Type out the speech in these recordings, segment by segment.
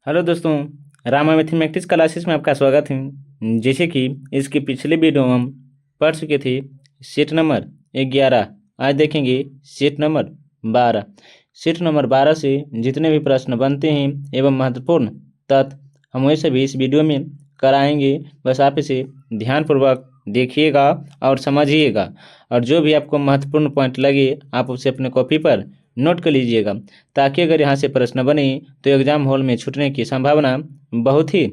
Hello दोस्तों, Rama mathematics classes में आपका स्वागत है। जैसे कि इसके पिछले वीडियो में हम पढ़ चुके थे सेट नंबर 11। आज देखेंगे सेट नंबर 12। सेट नंबर 12 से जितने भी प्रश्न बनते हैं एवं महत्वपूर्ण तथ्य हम वही सभी इस वीडियो में कराएंगे। बस आप इसे ध्यानपूर्वक देखिएगा और समझिएगा, और जो भी आपको महत्वपूर्ण पॉइंट लगे आप उसे अपने कॉपी पर नोट कर लीजिएगा, ताकि अगर यहाँ से प्रश्न बने तो एग्जाम हॉल में छूटने की संभावना बहुत ही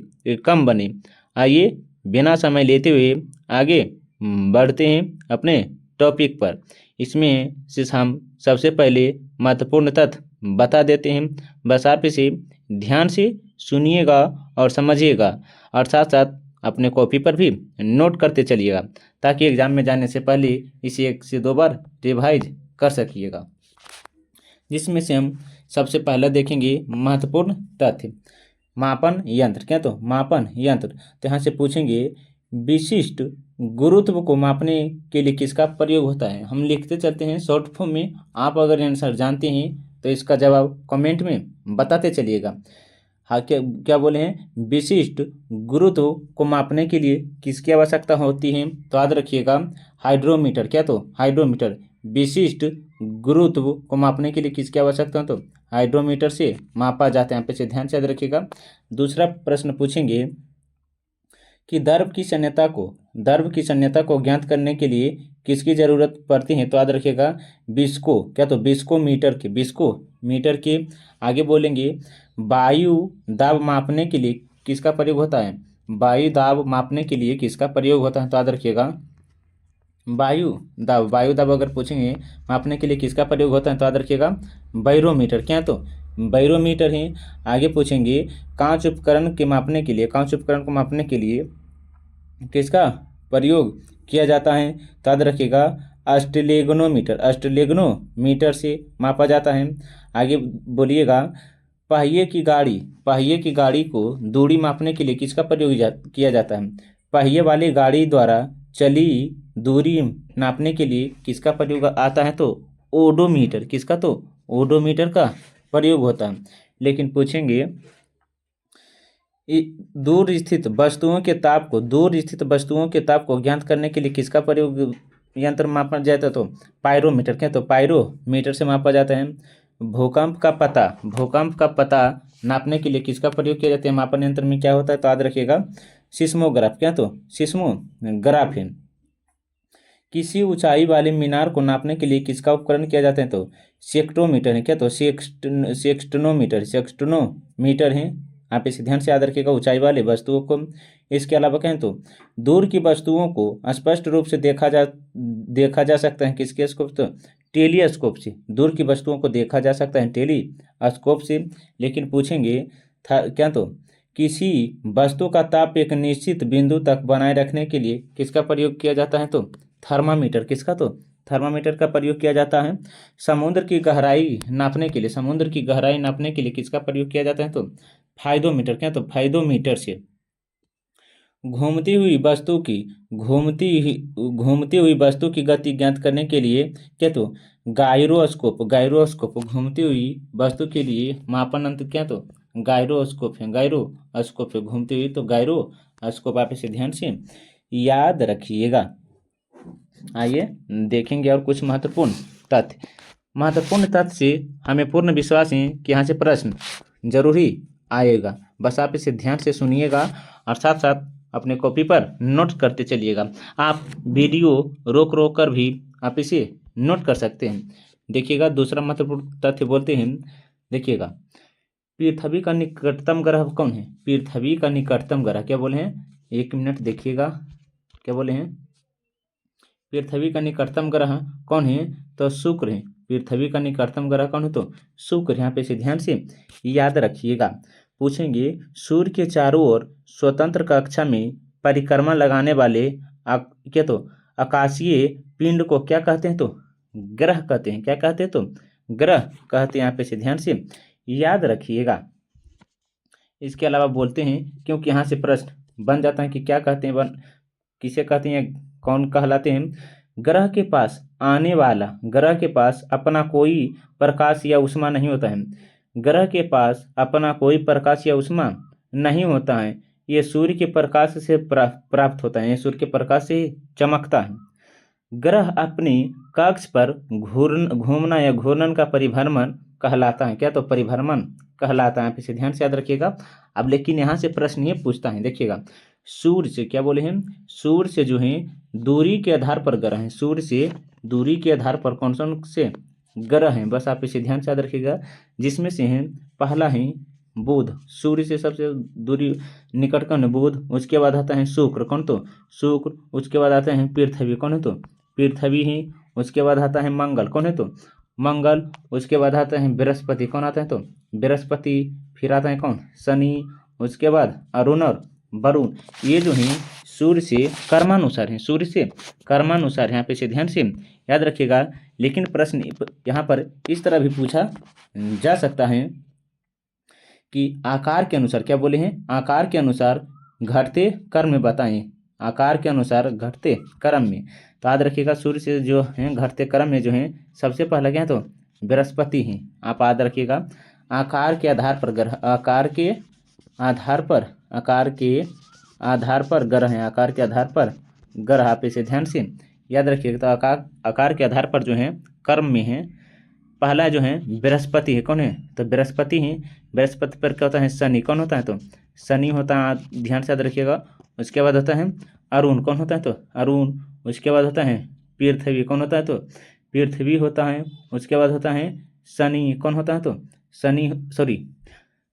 कम बने। आइए बिना समय लेते हुए आगे बढ़ते हैं अपने टॉपिक पर। इसमें से हम सबसे पहले महत्वपूर्ण तथ्य बता देते हैं। बस आप इसे ध्यान से सुनिएगा और समझिएगा, और साथ साथ अपने कॉपी पर भी नोट करते चलिएगा, ताकि एग्जाम में जाने से पहले इसे 1 से 2 बार रिवाइज कर सकिएगा। जिसमें से हम सबसे पहला देखेंगे महत्वपूर्ण तथ्य, मापन यंत्र। क्या तो मापन यंत्र। तो यहाँ से पूछेंगे विशिष्ट गुरुत्व को मापने के लिए किसका प्रयोग होता है। हम लिखते चलते हैं शॉर्ट फॉर्म में। आप अगर आंसर जानते हैं तो इसका जवाब कमेंट में बताते चलिएगा। हाँ, क्या क्या बोले हैं, विशिष्ट गुरुत्व को मापने के लिए किसकी आवश्यकता होती है। तो याद रखिएगा हाइड्रोमीटर। क्या तो हाइड्रोमीटर। विशिष्ट गुरुत्व को मापने के लिए किसकी आवश्यकता है, तो हाइड्रोमीटर से मापा जाता है। यहाँ पे से ध्यान से याद रखिएगा। दूसरा प्रश्न पूछेंगे कि द्रव की शून्यता को ज्ञात करने के लिए किसकी जरूरत पड़ती है। तो याद रखिएगा बिस्को। क्या तो बिस्को मीटर के। आगे बोलेंगे वायु दाब मापने के लिए किसका प्रयोग होता है। वायु दाब मापने के लिए किसका प्रयोग होता है। तो याद रखिएगा वायु दाब अगर पूछेंगे मापने के लिए किसका प्रयोग होता है, तो याद रखिएगा बैरोमीटर। क्या तो बैरोमीटर है। आगे पूछेंगे कांच उपकरण को मापने के लिए किसका प्रयोग किया जाता है। तो याद रखिएगा अस्टेलेग्नोमीटर से मापा जाता है। आगे बोलिएगा पहिए की गाड़ी को दूरी मापने के लिए किसका प्रयोग किया जाता है। पहिए वाली गाड़ी द्वारा चली दूरी नापने के लिए किसका प्रयोग आता है, तो ओडोमीटर। किसका, तो ओडोमीटर का प्रयोग होता है। लेकिन पूछेंगे दूर स्थित वस्तुओं के ताप को ज्ञात करने के लिए किसका प्रयोग यंत्र मापा जाता है, तो पायरोमीटर। क्या तो पायरोमीटर से मापा जाता है। भूकंप का पता नापने के लिए किसका प्रयोग किया जाता है मापन यंत्र में, क्या होता है। तो याद रखिएगा सिस्मोग्राफ। क्या तो सिस्मोग्राफ है। किसी ऊंचाई वाले मीनार को नापने के लिए किसका उपकरण किया जाता है, तो सेक्टोमीटर है। क्या तो सेक्स्टोमीटर है। आप इसे ध्यान से याद रखिएगा ऊंचाई वाले वस्तुओं को। इसके अलावा कहें तो दूर की वस्तुओं को स्पष्ट रूप से देखा जा सकता है किसके स्कोप, तो टेलीस्कोप से। दूर की वस्तुओं को देखा जा सकता है टेलीस्कोप से। लेकिन पूछेंगे क्या तो किसी वस्तु का ताप एक निश्चित बिंदु तक बनाए रखने के लिए किसका प्रयोग किया जाता है, तो थर्मामीटर। किसका, तो थर्मामीटर का प्रयोग किया जाता है। समुद्र की गहराई नापने के लिए किसका प्रयोग किया जाता है, तो फाइडोमीटर। क्या तो फाइडोमीटर से। घूमती हुई वस्तु की गति ज्ञात करने के लिए क्या तो गायरोस्कोप। घूमती हुई वस्तु के लिए मापन यंत्र क्या तो गायरोस्कोप है। घूमती हुई तो गायरोस्कोप। आप इसे ध्यान से याद रखिएगा। आइए देखेंगे और कुछ महत्वपूर्ण तथ्य से हमें पूर्ण विश्वास है कि यहाँ से प्रश्न जरूरी आएगा। बस आप इसे ध्यान से सुनिएगा और साथ साथ अपने कॉपी पर नोट करते चलिएगा। आप वीडियो रोक कर भी आप इसे नोट कर सकते हैं। देखिएगा दूसरा महत्वपूर्ण तथ्य बोलते हैं। देखिएगा पृथ्वी का निकटतम ग्रह कौन है। पृथ्वी का निकटतम ग्रह क्या बोले हैं, 1 मिनट देखिएगा। क्या बोले हैं, पृथ्वी का निकटतम ग्रह कौन है, तो शुक्र है। पृथ्वी का निकटतम ग्रह कौन है, तो शुक्र। यहाँ पे इसे ध्यान से याद रखिएगा। पूछेंगे सूर्य के चारों ओर स्वतंत्र कक्षा में परिक्रमा लगाने वाले क्या तो आकाशीय पिंड को क्या कहते हैं, तो ग्रह कहते हैं। क्या कहते हैं, तो ग्रह कहते हैं। यहाँ पे इसे ध्यान से याद रखिएगा। इसके अलावा बोलते हैं, क्योंकि यहाँ से प्रश्न बन जाता है कि क्या कहते हैं, किसे कहते हैं, कौन कहलाते हैं। ग्रह के पास अपना कोई प्रकाश या ऊष्मा नहीं होता है। ग्रह के पास अपना कोई प्रकाश या ऊष्मा नहीं होता है, ये सूर्य के प्रकाश से प्राप्त होता है, ये सूर्य के प्रकाश से ही चमकता है। ग्रह अपनी कक्ष पर घूमना या घूर्णन का परिभ्रमण कहलाता है। क्या? तो परिभ्रमण कहलाता है। इसे ध्यान से याद रखिएगा। अब लेकिन यहाँ से प्रश्न ये पूछता है, देखिएगा, सूर्य से क्या बोले हैं, सूर्य से जो है दूरी के आधार पर ग्रह हैं, सूर्य से दूरी के आधार पर कौन कौन से ग्रह हैं, बस आप इसे ध्यान से याद रखिएगा। जिसमें से है पहला है बुध, सूर्य से सबसे दूरी निकट कौन है? बुध। उसके बाद आता है शुक्र, कौन? तो शुक्र। उसके बाद आता है पृथ्वी, कौन है? तो पृथ्वी ही। उसके बाद आता है मंगल, कौन है? तो मंगल। उसके बाद आता है बृहस्पति, कौन आता है? तो बृहस्पति। फिर आता है कौन? शनि। उसके बाद अरुण और वरुण। ये जो है सूर्य से कर्मानुसार है, सूर्य से कर्मानुसार है। यहाँ पे इसे ध्यान से याद रखिएगा। लेकिन प्रश्न यहाँ पर इस तरह भी पूछा जा सकता है कि आकार के अनुसार, क्या बोले हैं, आकार के अनुसार घटते क्रम में बताएं, आकार के अनुसार घटते क्रम में। तो याद रखिएगा सूर्य से जो है घटते क्रम में जो है सबसे पहला क्या है? तो बृहस्पति है। आप याद रखिएगा। आकार के आधार पर ग्रह, आकार के आधार पर, आकार के आधार पर ग्रह है, आकार के आधार पर ग्रह। आप इसे ध्यान से याद रखिएगा। तो आकार के आधार पर जो है क्रम में है। पहला जो है बृहस्पति है, कौन है? तो बृहस्पति है। बृहस्पति पर क्या होता है? शनि, कौन होता है? तो शनि होता है, ध्यान से याद रखिएगा। उसके बाद होता है अरुण, कौन होता है? तो अरुण। उसके बाद होता है पृथ्वी, कौन होता है? तो पृथ्वी होता है। उसके बाद होता है शनि, कौन होता है? तो शनि, सॉरी,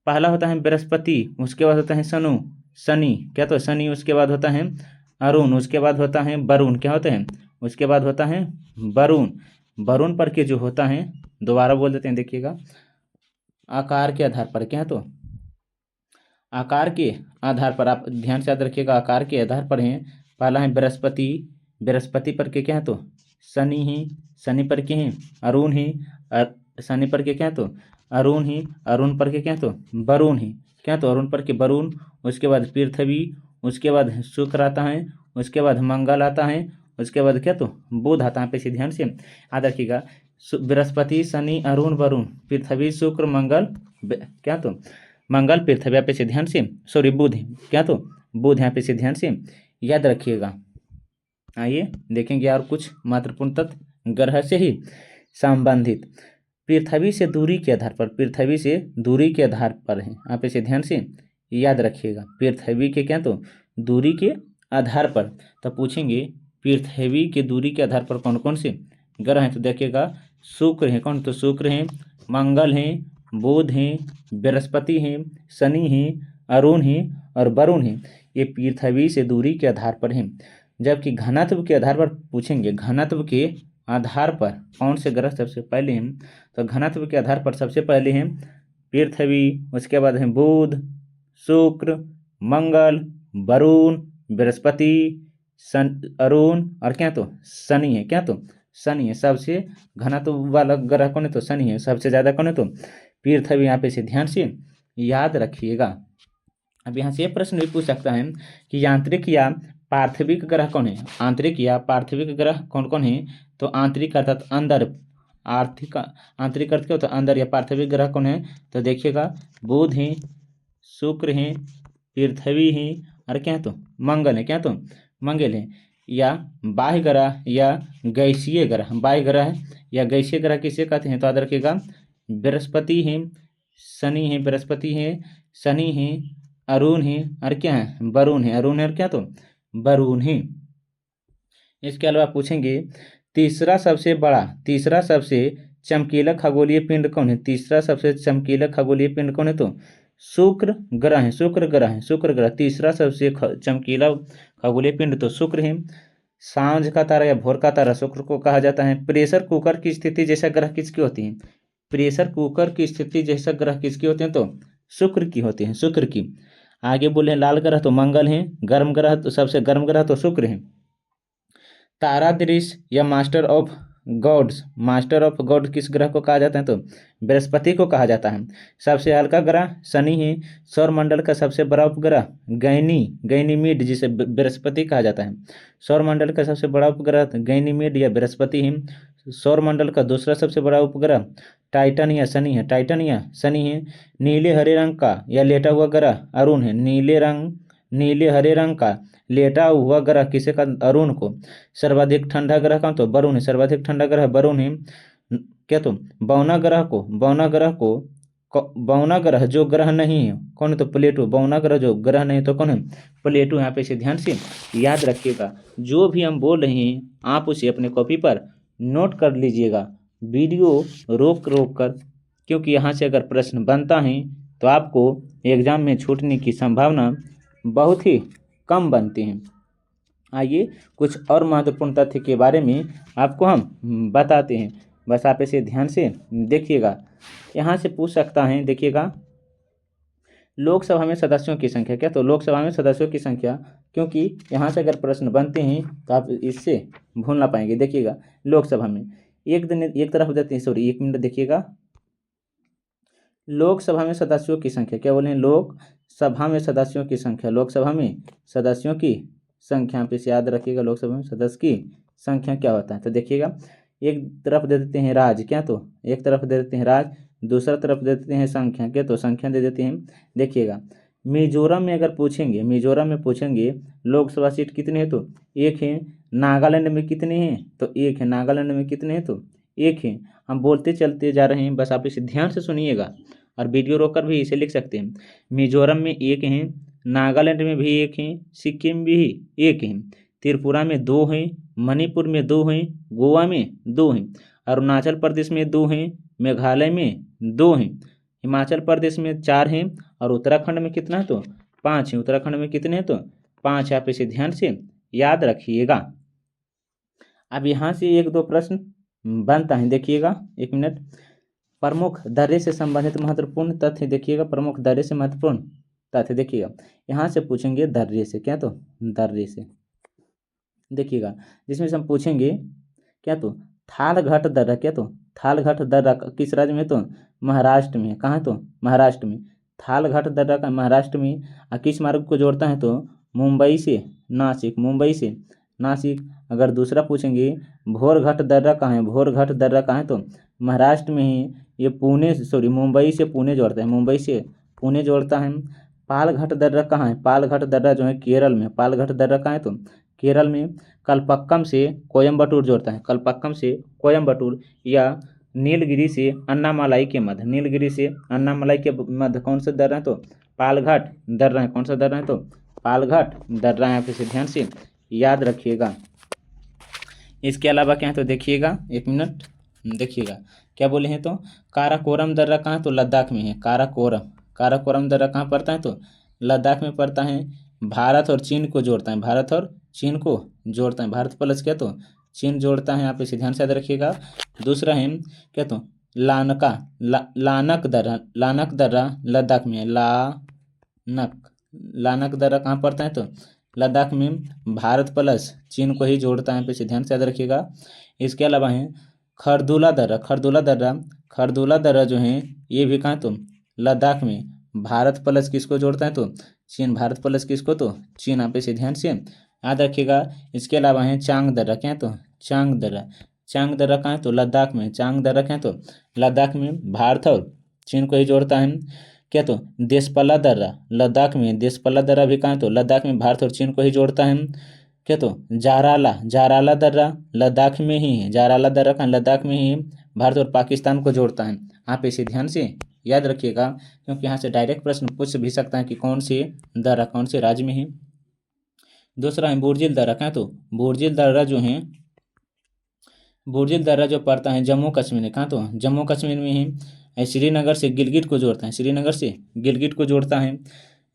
पहला होता है बृहस्पति। उसके बाद होता है शनि, क्या? तो शनि। उसके बाद होता है अरुण। उसके बाद होता है वरुण, क्या होते हैं? उसके बाद होता है वरुण। वरुण पर के जो होता है, दोबारा बोल देते हैं, देखिएगा। आकार के आधार पर, क्या है? तो आकार के आधार पर, आप ध्यान से याद रखिएगा, आकार के आधार पर है। पहला है बृहस्पति, बृहस्पति पर के क्या है? तो शनि ही, शनि पर के हैं अरुण ही, शनि पर के क्या है? तो अरुण ही, अरुण पर के क्या है? तो वरुण ही, क्या? तो अरुण पर के वरुण। उसके बाद पृथ्वी। उसके बाद शुक्र आता है। उसके बाद मंगल आता है। उसके बाद क्या? तो बुध आता है। पे ध्यान से याद रखिएगा। बृहस्पति, शनि, अरुण, वरुण, पृथ्वी, शुक्र, मंगल, क्या? तो मंगल, पृथ्वी। यहाँ पे से ध्यान से, सॉरी, बुध, क्या? तो बुध। यहाँ पे से ध्यान से याद रखिएगा। आइए देखेंगे और कुछ महत्वपूर्ण तथ्य ग्रह से ही संबंधित। पृथ्वी से दूरी के आधार पर, पृथ्वी से दूरी के आधार पर है। आप इसे ध्यान से याद रखिएगा। पृथ्वी के क्या? तो दूरी के आधार पर। तो पूछेंगे पृथ्वी के दूरी के आधार पर कौन कौन से ग्रह हैं? तो देखिएगा, शुक्र है, कौन? तो शुक्र है। मंगल है, बुध है, बृहस्पति है, शनि है, अरुण है और वरुण है। ये पृथ्वी से दूरी के आधार पर है। जबकि घनत्व के आधार पर पूछेंगे, घनत्व के आधार पर कौन से ग्रह सबसे पहले हैं? तो घनत्व के आधार पर सबसे पहले हैं पृथ्वी। उसके बाद है बुध, शुक्र, मंगल, वरुण, बृहस्पति, अरुण और क्या? तो शनि है, क्या? तो शनि है। सबसे घनत्व वाला ग्रह कौन है? तो शनि है। सबसे ज्यादा कौन है? तो पृथ्वी। यहाँ पे से ध्यान से याद रखिएगा। अब यहाँ से ये प्रश्न भी पूछ सकता है कि यांत्रिक या पार्थिविक ग्रह कौन है? आंतरिक या पार्थिविक ग्रह कौन कौन है? तो आंतरिक अर्थात अंदर, आर्थिक, आंतरिक अर्थ क्या होता है? अंदर। या पार्थिविक ग्रह कौन है? तो देखिएगा, बुध है, शुक्र है, पृथ्वी है और क्या है? तो मंगल है, क्या? तो मंगल है। या बाह्य ग्रह या गैसीय ग्रह, बाह्य ग्रह या गैसीय ग्रह किसे कहते हैं? तो याद रखिएगा, बृहस्पति है, शनि है, बृहस्पति है, शनि है, अरुण है और क्या है? वरुण है। अरुण है और क्या? तो वरुण है। इसके अलावा पूछेंगे तीसरा सबसे बड़ा, तीसरा सबसे चमकीला खगोलीय पिंड कौन है? तीसरा सबसे चमकीला खगोलीय पिंड कौन है? तो शुक्र ग्रह है, शुक्र ग्रह है, शुक्र ग्रह तीसरा सबसे चमकीला खगोलीय पिंड तो शुक्र है। सांझ का तारा या भोर का तारा शुक्र को कहा जाता है। प्रेशर कुकर की स्थिति जैसा ग्रह किसकी होती है? प्रेशर कुकर की स्थिति जैसा ग्रह किसकी होते हैं? तो शुक्र की होती है, शुक्र की। आगे बोले लाल ग्रह तो मंगल है, गर्म ग्रह तो सबसे गर्म ग्रह तो शुक्र है। तारा दृश्य या master of gods, master of god किस ग्रह को कहा जाता है? तो बृहस्पति को कहा जाता है। सबसे हल्का ग्रह शनि है। सौर मंडल का सबसे बड़ा उपग्रह गैनीमीड, जिसे बृहस्पति कहा जाता है। सौर मंडल का सबसे बड़ा उपग्रह गैनीमीड या बृहस्पति है। सौर मंडल का दूसरा सबसे बड़ा उपग्रह टाइटन या शनि है। टाइटन या शनि है। नीले हरे रंग का या लेटा हुआ ग्रह अरुण है। नीले हरे रंग का लेटा हुआ ग्रह किसे का? अरुण को। सर्वाधिक ठंडा ग्रह कौन? तो वरुण है। सर्वाधिक ठंडा ग्रह वरुण है। क्या? तो बौना ग्रह जो ग्रह नहीं है कौन है? तो प्लेटो। बौना ग्रह जो ग्रह नहीं तो कौन है? प्लेटो। यहाँ पे इसे ध्यान से याद रखिएगा। जो भी हम बोल रहे हैं आप उसे अपने कॉपी पर नोट कर लीजिएगा, वीडियो रोक रोक कर, क्योंकि यहाँ से अगर प्रश्न बनता है तो आपको एग्जाम में छूटने की संभावना बहुत ही कम बनती है। आइए कुछ और महत्वपूर्ण तथ्य के बारे में आपको हम बताते हैं, बस आप इसे ध्यान से देखिएगा। यहाँ से पूछ सकता है, देखिएगा, लोकसभा में सदस्यों की संख्या। क्या? तो लोकसभा में सदस्यों की संख्या, क्योंकि यहाँ से अगर प्रश्न बनते हैं तो आप इससे भूल ना पाएंगे। देखिएगा, लोकसभा में एक तरफ देते हैं, सॉरी 1 मिनट देखिएगा। लोकसभा में सदस्यों की संख्या, क्या बोले? लोकसभा में सदस्यों की संख्या। लोकसभा में सदस्यों की संख्या पे से याद रखिएगा, लोकसभा में सदस्य की संख्या क्या होता है। तो देखिएगा, एक तरफ दे देते हैं राज्य। क्या? तो एक तरफ दे देते हैं राज्य, दूसरा तरफ दे देते हैं संख्या। क्या? तो संख्या दे देते हैं। देखिएगा, मिजोरम में अगर पूछेंगे, मिजोरम में पूछेंगे लोकसभा सीट कितने हैं? तो 1 है। नागालैंड में कितने हैं? तो 1 है। नागालैंड में कितने हैं? तो 1 है। हम बोलते चलते जा रहे हैं, बस आप इसे ध्यान से सुनिएगा और वीडियो रोककर भी इसे लिख सकते हैं। मिजोरम में 1 है, नागालैंड में भी 1 है, सिक्किम में भी 1 है, त्रिपुरा में 2 हैं, मणिपुर में 2 हैं, गोवा में 2 हैं, अरुणाचल प्रदेश में 2 हैं, मेघालय में 2 हैं, हिमाचल प्रदेश में 4 हैं और उत्तराखंड में कितना है? तो 5 हैं। उत्तराखंड में कितने हैं? तो 5। आप इसे ध्यान से याद रखिएगा। अब यहाँ से 1-2 प्रश्न बनता है, देखिएगा 1 मिनट। प्रमुख दर्रे से संबंधित महत्वपूर्ण तथ्य देखिएगा। प्रमुख दर्रे से महत्वपूर्ण तथ्य देखिएगा, यहाँ से पूछेंगे दर्रे से। क्या? तो दर्रे से देखिएगा, जिसमें से हम पूछेंगे क्या? तो थालघाट दर्रा। क्या? तो थालघाट दर्रा किस राज्य में? तो महाराष्ट्र में। कहाँ है? तो महाराष्ट्र में। थालघाट दर्रा का महाराष्ट्र में। किस मार्ग को जोड़ता है? तो मुंबई से नासिक। मुंबई से नासिक। अगर दूसरा पूछेंगे भोरघाट दर्रा कहाँ है? भोरघाट दर्रा कहाँ है? तो महाराष्ट्र में ही। ये मुंबई से पुणे जोड़ता है। मुंबई से पुणे जोड़ता है। पालघाट दर्रा कहाँ है? पालघाट दर्रा जो है केरल में। पालघाट दर्रा कहाँ है? तो केरल में। कलपक्कम से कोयम्बटूर जोड़ता है। कलपक्कम से कोयम्बटूर या नीलगिरी से अन्नामलाई के मध्य। नीलगिरी से अन्नामलाई के मध्य कौन सा दर्रा है? तो पालघाट दर्रा है। कौन सा दर्रा है? तो पालघाट दर्रा है। आप इसे ध्यान से याद रखिएगा। इसके अलावा क्या है? तो देखिएगा 1 मिनट, देखिएगा क्या बोले हैं। तो काराकोरम दर्रा कहाँ है? तो लद्दाख में है। काराकोरम दर्रा कहाँ पड़ता है? तो लद्दाख में पड़ता है। भारत और चीन को जोड़ता है। भारत और चीन को जोड़ता है। भारत प्लस क्या? तो चीन जोड़ता है। आप इसे ध्यान से याद रखिएगा। दूसरा है क्या? तो लानक दर्रा लद्दाख में है। लानक दर्रा कहाँ पड़ता है? तो लद्दाख में। भारत प्लस चीन को ही जोड़ता है। इसे ध्यान से याद रखिएगा। इसके अलावा है खरदुला दर्रा जो है ये भी कहाँ? तो लद्दाख में। भारत प्लस किसको जोड़ता है? तो चीन। भारत प्लस किसको? तो चीन। आप इसे ध्यान से याद रखिएगा। इसके अलावा है चांग दर्रा। क्या है? तो चांग दर्रा कहाँ है? तो लद्दाख में। चांग दर्रा क्या है? तो लद्दाख में। भारत और चीन को ही जोड़ता है। क्या? तो देशपल्ला दर्रा लद्दाख में। देशपल्ला दर्रा भी कहाँ है? तो लद्दाख में। भारत और चीन को ही जोड़ता है। क्या? तो जाराला दर्रा लद्दाख में ही है। जाराला दर्रा कहाँ? लद्दाख में ही है। भारत और पाकिस्तान को जोड़ता है। आप इसे ध्यान से याद रखिएगा, क्योंकि यहाँ से डायरेक्ट प्रश्न पूछ भी सकता है कि कौन से दर्रा कौन से राज्य में है। दूसरा है बुर्जिल दर्रा। क्या? तो बुर्जिल दर्रा जो है, बुर्जिल दर्रा जो पड़ता है जम्मू कश्मीर में। कहाँ? तो जम्मू कश्मीर में है। श्रीनगर से गिलगिट को जोड़ता है। श्रीनगर से गिलगिट को जोड़ता है।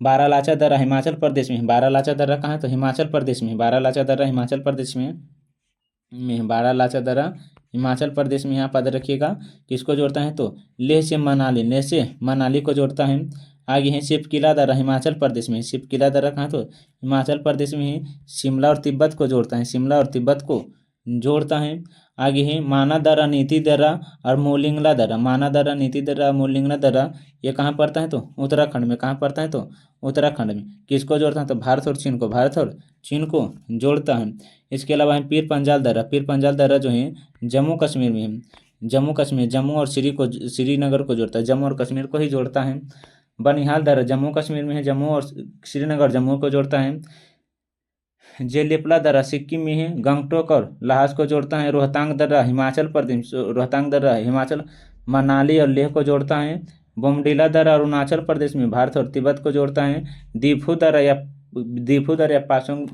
बारालाचा दर्रा हिमाचल प्रदेश में है। बारालाचा दर्रा कहाँ है? तो हिमाचल प्रदेश में। बारालाचा दर्रा हिमाचल प्रदेश में। बारालाचा दर्रा हिमाचल प्रदेश में। यहाँ पद रखिएगा। किसको जोड़ता है? तो लेह से मनाली को जोड़ता है। आगे है शिपकिला दर्रा हिमाचल प्रदेश में। शिपकिला दर्रा कहाँ? तो हिमाचल प्रदेश में है। शिमला और तिब्बत को जोड़ता है। शिमला और तिब्बत को जोड़ता है। आगे है माना दर्रा, नीति दर्रा और मोलिंगला दर्रा। माना दर्रा, नीति दर्रा, मोलिंगला दर्रा ये कहाँ पड़ता है? तो उत्तराखंड में। कहाँ पड़ता है? तो उत्तराखंड में। किसको जोड़ता है? तो भारत और चीन को। भारत और चीन को जोड़ता है। इसके अलावा है पीर पंजाल दर्रा। पीर पंजाल दर्रा जो है जम्मू कश्मीर में है। जम्मू कश्मीर, जम्मू और श्रीनगर को जोड़ता है। जम्मू और कश्मीर को ही जोड़ता है। बनिहाल दर्रा जम्मू कश्मीर में है। जम्मू और श्रीनगर जम्मू को जोड़ता है। जेलिपला दर्रा सिक्किम में है। गंगटोक और ल्हास को जोड़ता है। रोहतांग दर्रा हिमाचल प्रदेश, रोहतांग दर्रा हिमाचल, मनाली और लेह को जोड़ता है। बोमडीला दर्रा अरुणाचल प्रदेश में भारत और तिब्बत को जोड़ता है। दीफू दर्रा या पासंग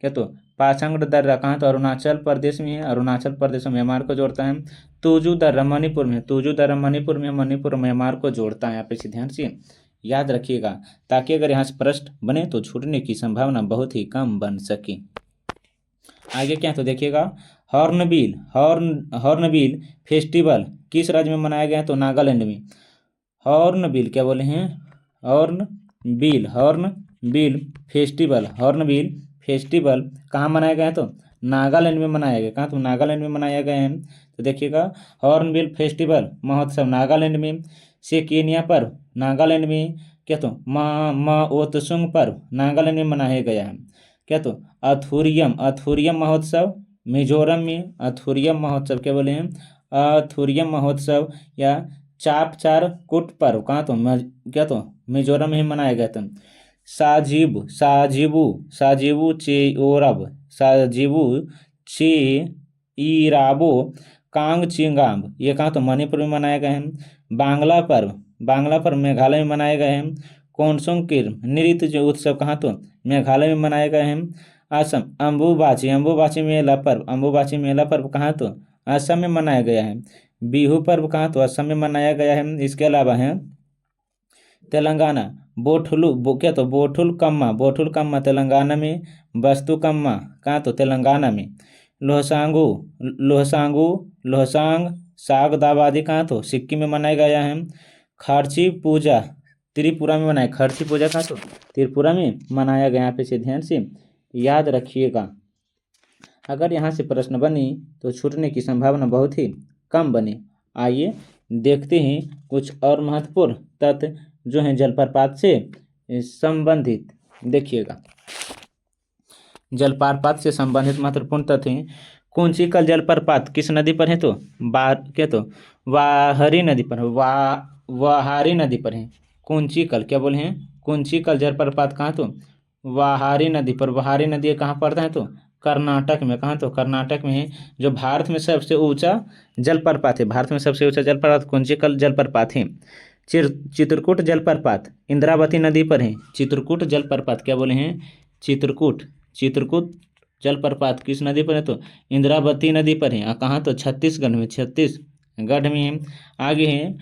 क्या तो पासंग दर्रा कहाँ? तो अरुणाचल प्रदेश में है। अरुणाचल प्रदेश और म्यांमार को जोड़ता है। तुजू दर्रा मणिपुर में। तुजू दर्रा मणिपुर में, मणिपुर और म्यांमार को जोड़ता है। आप इसे ध्यान से याद रखिएगा ताकि अगर यहाँ से प्रश्न बने तो छूटने की संभावना बहुत ही कम बन सके। आगे क्या? तो देखिएगा हॉर्नबिल फेस्टिवल किस राज्य में मनाया गया है? तो नागालैंड में। हॉर्नबिल क्या बोले हैं? हॉर्नबिल फेस्टिवल कहाँ मनाया गया है? तो नागालैंड में मनाया गया। कहाँ? तो नागालैंड में मनाया गया है। तो देखिएगा हॉर्नबिल फेस्टिवल महोत्सव नागालैंड में। से केन्या पर्व नागालैंड में। क्या? तो माओत्सुंग पर्व नागालैंड में मनाया गया है। क्या? तो अथुरियम महोत्सव मिजोरम में। अथुरियम महोत्सव क्या बोले हैं? अथुरियम महोत्सव या चापचारकूट पर्व कहाँ? तो क्या? तो मिजोरम में ही मनाया गया था। साजिबू चेइराबो कांगचिंगाम ये कहाँ? तो मणिपुर में मनाया गया है। बांग्ला पर्व मेघालय में मनाए गए हैं। कोनसोंग नृत्य जो उत्सव कहाँ? तो मेघालय में मनाए गए हैं। असम अम्बुबाची मेला पर्व कहाँ? तो असम में मनाया गया है। बिहू पर्व कहाँ? तो असम में मनाया गया है। इसके अलावा है तेलंगाना क्या? तो बोठुल कम्मा तेलंगाना में। बस्तुकम्मा कहाँ? तो तेलंगाना में। लोहसांग साग दाबादी कहाँ? तो सिक्किम में मनाया गया है। खर्ची पूजा त्रिपुरा में मनाया। खर्ची पूजा कहाँ? तो त्रिपुरा में मनाया गया। आप इसे ध्यान से याद रखिएगा। अगर यहाँ से प्रश्न बनी तो छूटने की संभावना बहुत ही कम बनी। आइए देखते हैं कुछ और महत्वपूर्ण तथ्य जो हैं जलप्रपात से संबंधित। देखिएगा जलप्रपात से संबंधित महत्वपूर्ण तथ्य हैं। कुंचिकल जलप्रपात किस नदी पर है? तो वाहरी नदी पर। वाहारी नदी पर है। कुंचिकल क्या बोले हैं? कुंचिकल जलप्रपात कहाँ? तो वाहारी नदी पर। वाहारी नदी कहाँ पड़ता है? तो कर्नाटक में। कहाँ? तो कर्नाटक में है। जो भारत में सबसे ऊंचा जलप्रपात है। भारत में सबसे ऊंचा जलप्रपात कुंचिकल जलप्रपात है। चित्रकूट जलप्रपात इंद्रावती नदी पर है। चित्रकूट जलप्रपात क्या बोले हैं? चित्रकूट जलप्रपात किस नदी पर है? तो इंद्रावती नदी पर है। कहाँ? तो छत्तीसगढ़ में है। आगे है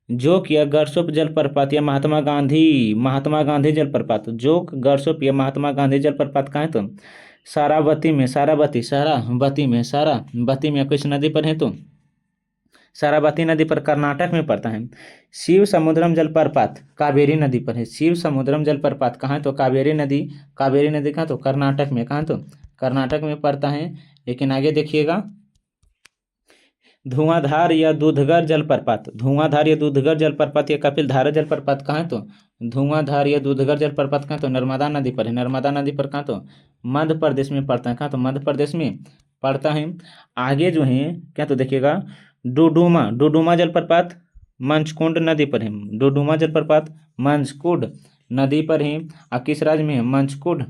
जोक या गरसोप जलप्रपात या महात्मा गांधी जलप्रपात। जोक, गरसोप या महात्मा गांधी जलप्रपात कहाँ है? तो सारावती में किस नदी पर है? तो सारावती नदी पर कर्नाटक में पड़ता है। शिव समुद्रम जलप्रपात कावेरी नदी पर है। शिव समुद्रम जलप्रपात कहाँ? तो कावेरी नदी कहाँ? तो कर्नाटक में। कहाँ? तो कर्नाटक में पड़ता है। लेकिन आगे देखिएगा धुआंधार या दूधगर जलप्रपात या कपिलधारा जलप्रपात कहाँ? तो धुआंधार या दूधगर जलप्रपात कहाँ? तो नर्मदा नदी पर है। नर्मदा नदी पर कहाँ? तो मध्य प्रदेश में पड़ता है। कहाँ? तो मध्य प्रदेश में पड़ता है। आगे जो है क्या? तो देखिएगा डुडुमा जलप्रपात मंचकुंड नदी पर है। डुडुमा जलप्रपात मंचकुंड नदी पर है। और किस राज्य में है? मंचकुंड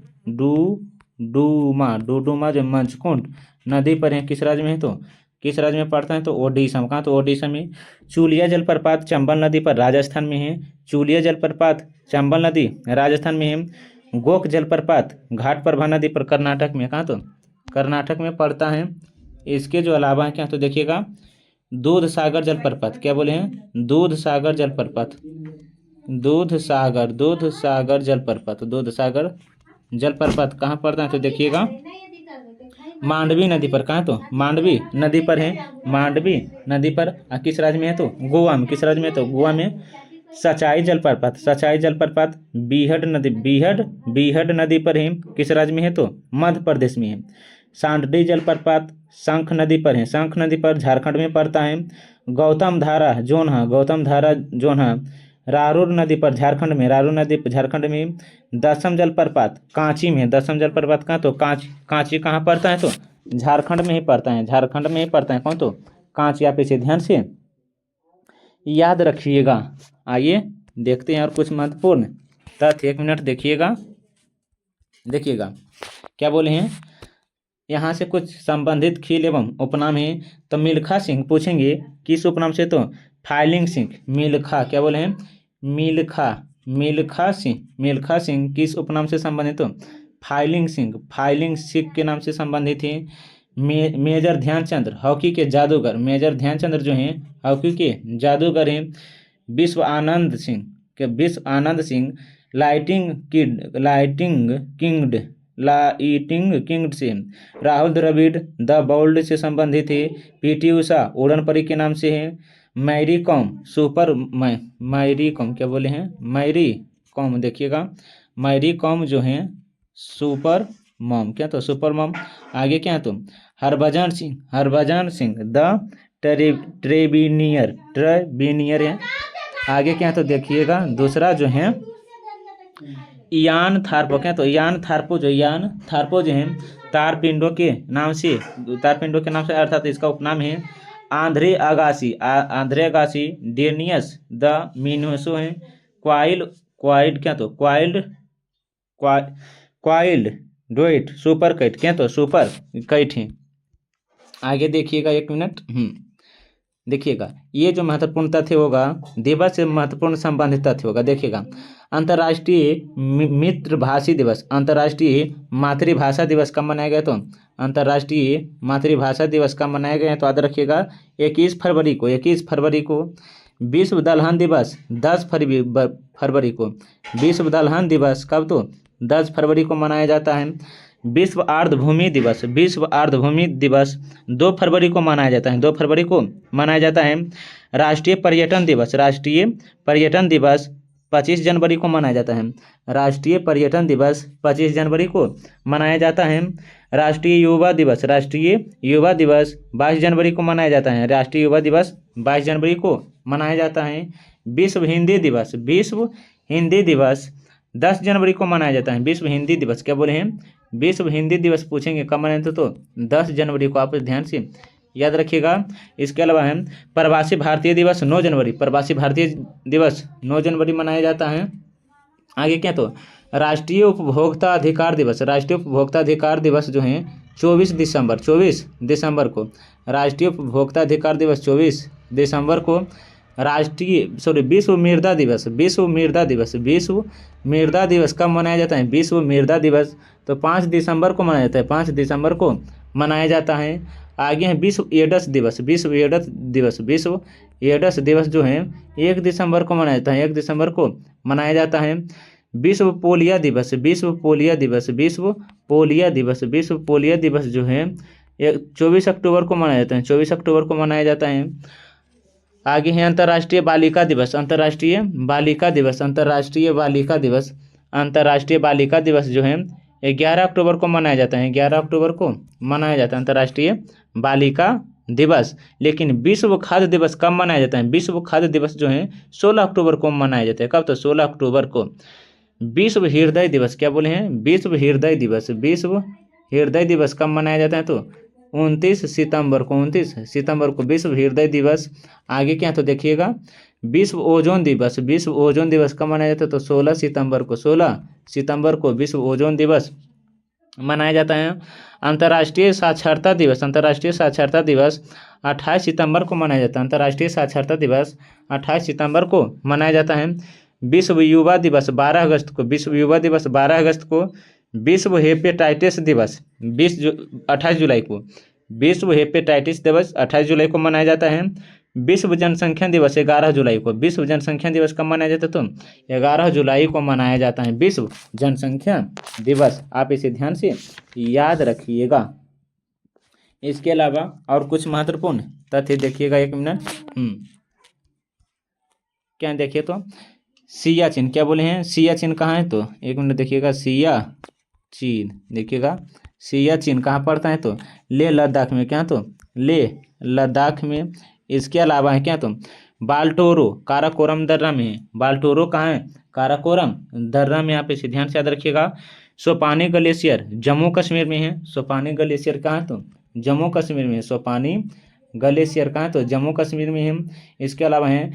डुडुमा जो मंचकुंड नदी पर है किस राज्य में है? तो किस राज्य में पड़ता है? तो ओडिशा में। कहाँ? तो ओडिशा में। चूलिया जलप्रपात चंबल नदी पर राजस्थान में है। चूलिया जलप्रपात चंबल नदी राजस्थान में है। गोक जलप्रपात घाटप्रभा नदी पर कर्नाटक में। कहाँ? तो कर्नाटक में पड़ता है। इसके जो अलावा क्या? तो देखिएगा दूध सागर जलप्रपात क्या बोले हैं? दूध सागर जलप्रपात कहाँ पड़ता है? तो देखिएगा मांडवी नदी पर। कहाँ? तो मांडवी नदी पर है। मांडवी नदी पर किस राज्य में है? तो गोवा में। किस राज्य में? तो गोवा में। सचाई जलप्रपात बीहड नदी पर है। किस राज्य में है? तो मध्य प्रदेश में है। सांडडी जलप्रपात शंख नदी पर है, शंख नदी पर झारखंड में पड़ता है। गौतम धारा जोन्हा रारूर नदी पर झारखंड में, रारूर नदी पर झारखंड में। दसम जलप्रपात कांची में, दसम जलप्रपात कहाँ, तो कांची कहाँ पड़ता है, तो झारखंड में ही पड़ता है, झारखंड में ही पड़ता है कौन, तो कांची। आप इसे ध्यान से याद रखिएगा। आइए देखते हैं और कुछ महत्वपूर्ण तथ्य, 1 मिनट देखिएगा क्या बोले हैं। यहाँ से कुछ संबंधित खील एवं उपनाम है। तो मिल्खा सिंह पूछेंगे किस उपनाम से, तो फाइलिंग सिंह। मिल्खा क्या बोले हैं, मिल्खा सिंह किस उपनाम से संबंधित, तो फाइलिंग सिंह के नाम से संबंधित है। मेजर ध्यानचंद्र हॉकी के जादूगर, मेजर ध्यानचंद्र जो हैं हॉकी के जादूगर हैं। विश्व आनंद सिंह लाइटिंग किंग से। राहुल द्रविड़ द बोल्ड से संबंधित है। पीटी उषा उड़न परी के नाम से है। मैरी कॉम क्या बोले हैं, मैरी कॉम देखिएगा, मैरी कॉम जो है सुपर मॉम, क्या तो सुपर मॉम। आगे क्या, तो हरभजन सिंह द ट्रेबिनियर है। आगे क्या, तो देखिएगा दूसरा जो है यान थार्पो, क्या तो यान थार्पो जो है तारपिंडों के नाम से अर्थात इसका उपनाम है। आंध्रे अगासी डेनियस द मिनोसो है। क्वाइल्ड डोइट सुपर कैट, क्या तो सुपर कैट है। आगे देखिएगा 1 मिनट देखिएगा, ये जो महत्वपूर्ण तथ्य होगा दिवस से महत्वपूर्ण संबंधित तथ्य होगा। देखिएगा अंतर्राष्ट्रीय मित्रभाषी दिवस, अंतर्राष्ट्रीय मातृभाषा दिवस कब मनाया गया, तो अंतर्राष्ट्रीय मातृभाषा दिवस कब मनाया गया है, तो याद रखिएगा 21 फरवरी को। विश्व दलहन दिवस 10 फरवरी को, विश्व दलहन दिवस कब, तो 10 फरवरी को मनाया जाता है। विश्व आर्द्रभूमि दिवस 2 फरवरी को मनाया जाता है। राष्ट्रीय पर्यटन दिवस 25 जनवरी को मनाया जाता है। राष्ट्रीय पर्यटन दिवस 25 जनवरी को मनाया जाता है। राष्ट्रीय युवा दिवस 22 जनवरी को मनाया जाता है। राष्ट्रीय युवा दिवस 22 जनवरी को मनाया जाता है। विश्व हिंदी दिवस 10 जनवरी को मनाया जाता है। विश्व हिंदी दिवस क्या बोले हैं, विश्व हिंदी दिवस पूछेंगे कब मनाए, तो 10 जनवरी को। आप ध्यान से याद रखिएगा। इसके अलावा है प्रवासी भारतीय दिवस 9 जनवरी मनाया जाता है। आगे क्या, तो राष्ट्रीय उपभोक्ता अधिकार दिवस जो है 24 दिसंबर को। राष्ट्रीय उपभोक्ता अधिकार दिवस 24 दिसंबर को। विश्व मृदा दिवस कब मनाया जाता है, विश्व मृदा दिवस तो 5 दिसंबर को मनाया जाता है, 5 दिसंबर को मनाया जाता है। आगे है विश्व एड्स दिवस जो है 1 दिसंबर को मनाया जाता है, 1 दिसंबर को मनाया जाता है। विश्व पोलियो दिवस जो है 24 अक्टूबर को मनाया जाता है, 24 अक्टूबर को मनाया जाता है। आगे है अंतर्राष्ट्रीय बालिका दिवस जो है 11 अक्टूबर को मनाया जाता है, 11 अक्टूबर को मनाया जाता है अंतर्राष्ट्रीय बालिका दिवस। लेकिन विश्व खाद्य दिवस कब मनाया जाता है, विश्व खाद्य दिवस जो है 16 अक्टूबर को मनाया जाता है। कब, तो 16 अक्टूबर को। विश्व हृदय दिवस क्या बोले हैं, विश्व हृदय दिवस कब मनाया जाता है, तो 29 सितंबर को विश्व हृदय दिवस। आगे क्या, तो देखिएगा विश्व ओजोन दिवस कब मनाया जाता है, तो 16 सितंबर को विश्व ओजोन दिवस मनाया जाता है। अंतर्राष्ट्रीय साक्षरता दिवस 28 सितंबर को मनाया जाता है, अंतर्राष्ट्रीय साक्षरता दिवस 28 सितंबर को मनाया जाता है। विश्व युवा दिवस 12 अगस्त को। विश्व हेपेटाइटिस दिवस 28 जुलाई को, विश्व हेपेटाइटिस दिवस 28 जुलाई को मनाया जाता है। विश्व जनसंख्या दिवस 11 जुलाई को, विश्व जनसंख्या दिवस कब मनाया जाता है, तो 11 जुलाई को मनाया जाता है विश्व जनसंख्या दिवस। आप इसे ध्यान से याद रखिएगा। इसके अलावा और कुछ महत्वपूर्ण तथ्य देखिएगा 1 मिनट क्या देखिए, तो सियाचिन क्या बोले हैं, सियाचिन कहाँ है, तो 1 मिनट देखिएगा। सियाचिन देखिएगा, सियाचिन कहाँ पड़ता है? तो लेह लद्दाख में। क्या? तो लेह लद्दाख में। इसके अलावा है क्या? तो बाल्टोरो काराकोरम दर्रा में है। बाल्टोरो कहाँ है? काराकोरम दर्रा में। आप इसे ध्यान से याद रखिएगा। सोपानी ग्लेशियर जम्मू कश्मीर में है। सोपानी ग्लेशियर कहाँ है? तो जम्मू कश्मीर में। सोपानी ग्लेशियर कहाँ है? तो जम्मू कश्मीर में है। इसके अलावा है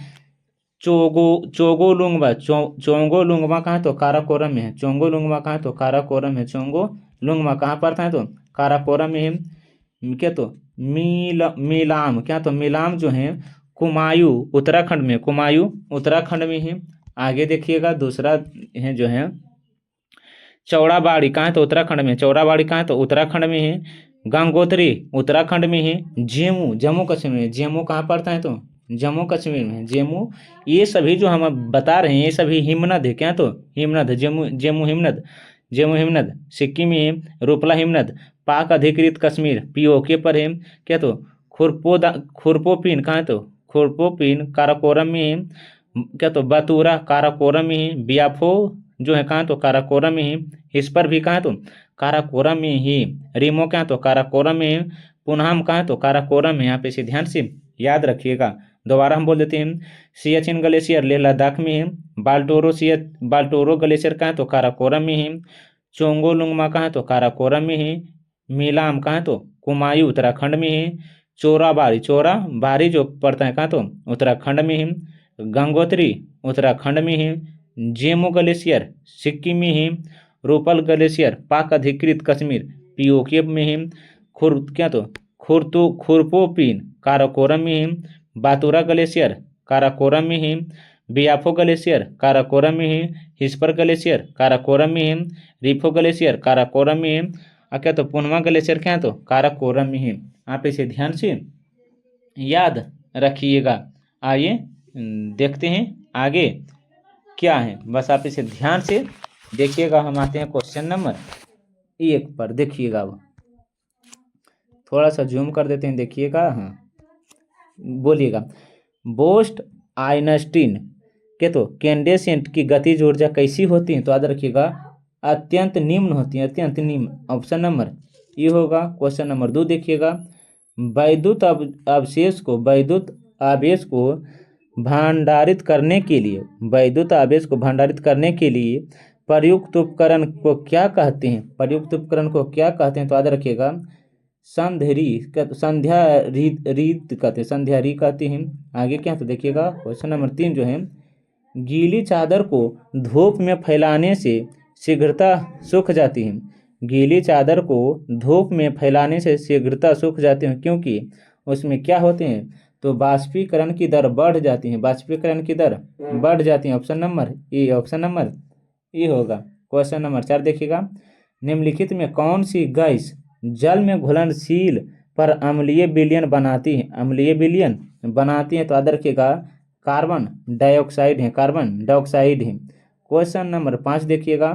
चोगोलुंगमा। चोंगोलुंगमा कहाँ है? तो काराकोरम में है। चोंगोलुंगमा कहाँ है? तो काराकोरम है। चोंगोलुंगमा कहाँ पड़ता है? तो काराकोरम में है। क्या? तो मिलाम। क्या? तो मिलाम जो है कुमायूं उत्तराखंड में। कुमायूं उत्तराखंड में है। आगे देखिएगा दूसरा है जो है चौड़ाबाड़ी कहाँ है? तो उत्तराखंड में। चौड़ाबाड़ी कहाँ है? तो उत्तराखंड में है। गंगोत्री उत्तराखंड में है। जेमू जम्मू कश्मीर में। जेमू कहाँ पड़ता है? तो जम्मू कश्मीर में। जेमू। ये सभी जो हम अब बता रहे हैं ये सभी हिमनद है। क्या? तो हिमनद। जेमू जेमू हिमनद। जेमू हिमनद सिक्किम में है। रूपला हिमनद पाक अधिकृत कश्मीर पीओके पर है। क्या? तो खुरपोपिन कहाँ है? तो खुरपोपिन काराकोरम में है। क्या? तो बतूरा काराकोरम में है। बियाफो जो है कहाँ? तो काराकोरम में है। इस पर भी कहाँ है? तो काराकोरम में ही। रीमो क्या? तो काराकोरम में है। पुनहम कहाँ है? तो काराकोरम में। आप इसे ध्यान से याद रखिएगा। दोबारा हम बोल देते हैं। सियाचिन ग्लेशियर लेह लद्दाख में है। बाल्टोरो ग्लेशियर कहाँ है? तो काराकोरम में है। चोंगोलुंगमा कहाँ है? तो काराकोरम में है। मिलाम कहाँ है? तो कुमायूं उत्तराखंड में है। चोराबाड़ी जो पड़ता है कहाँ? तो उत्तराखंड में है। गंगोत्री उत्तराखंड में है। जेमू ग्लेशियर सिक्किम में है। रूपल ग्लेशियर पाक अधिकृत कश्मीर पीओके में है। क्या? तो खुरपोपिन काराकोरम में है। बातूरा ग्लेशियर काराकोरम में है। बियाफो ग्लेशियर काराकोरम में है। हिस्पर ग्लेशियर काराकोरम में है। रिफो ग्लेशियर काराकोरम में है। और क्या? तो पुनमा ग्लेशियर क्या है? तो काराकोरम में है। आप इसे ध्यान से याद रखिएगा। आइए देखते हैं आगे क्या है। बस आप इसे ध्यान से देखिएगा। हम आते हैं क्वेश्चन नंबर 1 पर। देखिएगा वो थोड़ा सा जूम कर देते हैं। देखिएगा। हाँ बोलिएगा। बोस्ट आइंस्टीन के तो कैंडेसेंट की गतिज ऊर्जा कैसी होती है? तो याद रखिएगा अत्यंत निम्न होती है। अत्यंत निम्न। ऑप्शन नंबर ये होगा। क्वेश्चन नंबर 2 देखिएगा। वैद्युत आवेश को भंडारित करने के लिए प्रयुक्त उपकरण को क्या कहते हैं? प्रयुक्त उपकरण को क्या कहते हैं? तो याद रखिएगा संध्यारी कहते हैं। आगे क्या? तो देखिएगा क्वेश्चन नंबर 3 जो है गीली चादर को धूप में फैलाने से शीघ्रता सूख जाती है। गीली चादर को धूप में फैलाने से शीघ्रता सूख जाती है क्योंकि उसमें क्या होते हैं? तो बाष्पीकरण की दर बढ़ जाती है। बाष्पीकरण की दर बढ़ जाती है। ऑप्शन नंबर ए होगा। क्वेश्चन नंबर 4 देखिएगा। निम्नलिखित में कौन सी गैस जल में घुलनशील पर अम्लीय विलयन बनाती है? अम्लीय विलयन बनाती है। तो याद रखिएगा कार्बन डाइऑक्साइड है। कार्बन डाइऑक्साइड है। क्वेश्चन नंबर 5 देखिएगा।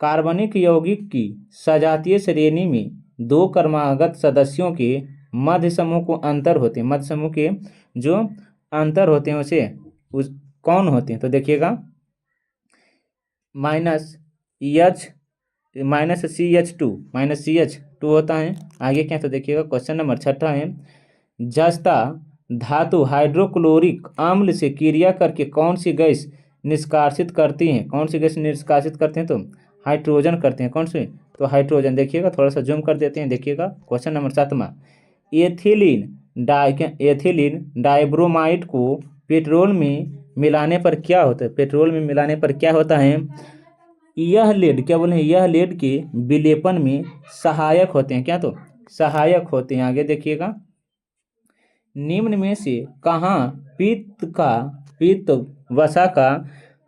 कार्बनिक यौगिक की सजातीय श्रेणी में 2 क्रमागत सदस्यों के मध्य समूह को अंतर होते हैं। मध्य समूह के जो अंतर होते हैं उसे कौन होते हैं? तो देखिएगा -CH2 होता है। आगे क्या? तो देखिएगा क्वेश्चन नंबर 6 है जस्ता धातु हाइड्रोक्लोरिक अम्ल से क्रिया करके कौन सी गैस निष्कासित करती हैं? कौन सी गैस निष्कासित करते हैं? तो हाइड्रोजन करते हैं। कौन से? तो हाइड्रोजन। देखिएगा थोड़ा सा जूम कर देते हैं। देखिएगा क्वेश्चन नंबर 7 एथिलीन डाइब्रोमाइड को पेट्रोल में मिलाने पर क्या होता है? पेट्रोल में मिलाने पर क्या होता है? यह लेड क्या बोले? यह लेड के विलेपन में सहायक होते हैं। क्या? तो सहायक होते हैं। आगे देखिएगा निम्न में से कहाँ पित्त वसा का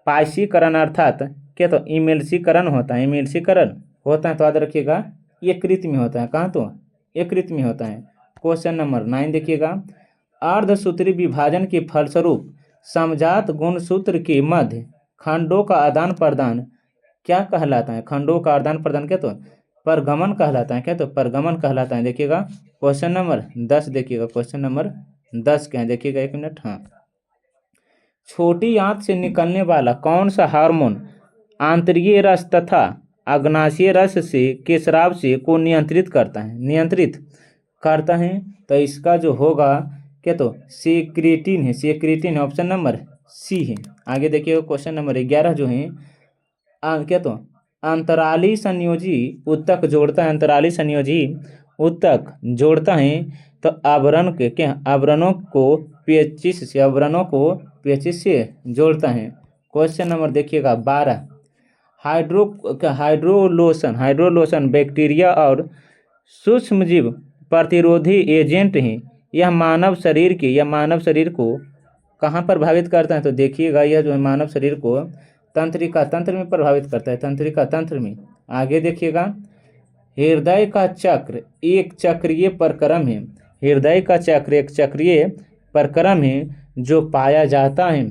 पाइशीकरण अर्थात क्या? तो इमल्सीकरण होता है। इमल्सीकरण होता है। तो याद रखिएगा यकृत में होता है। कहाँ? तो यकृत में होता है। क्वेश्चन नंबर 9 देखिएगा। अर्धसूत्री विभाजन के फलस्वरूप समजात गुणसूत्र के मध्य खंडों का आदान प्रदान क्या कहलाता है? खंडों का आदान प्रदान क्या? तो परगमन कहलाता है। क्या? तो परगमन कहलाता है। देखिएगा क्वेश्चन नंबर 10 देखिएगा। क्वेश्चन नंबर 10 क्या है? देखिएगा 1 मिनट। हाँ छोटी आंत से निकलने वाला कौन सा हार्मोन आंतरिक रस तथा अग्नाशय रस से के स्राव से को नियंत्रित करता है। तो इसका जो होगा क्या, तो सेक्रेटिन है ऑप्शन नंबर सी है। आगे देखिए क्वेश्चन नंबर 11 जो है क्या, तो अंतराली संयोजी उत्तक जोड़ता है, अंतराली संयोजी उत्तक जोड़ता है। तो आवरणों को पेचिश से जोड़ता है। क्वेश्चन नंबर देखिएगा 12, हाइड्रोलोशन बैक्टीरिया और सूक्ष्मजीव प्रतिरोधी एजेंट हैं। यह मानव शरीर को कहाँ प्रभावित करता है, तो देखिएगा यह जो है मानव शरीर को तंत्रिका तंत्र में प्रभावित करता है, तंत्रिका तंत्र में। आगे देखिएगा हृदय का चक्र एक चक्रीय प्रक्रम है, हृदय का चक्र एक चक्रीय प्रक्रम है जो पाया जाता है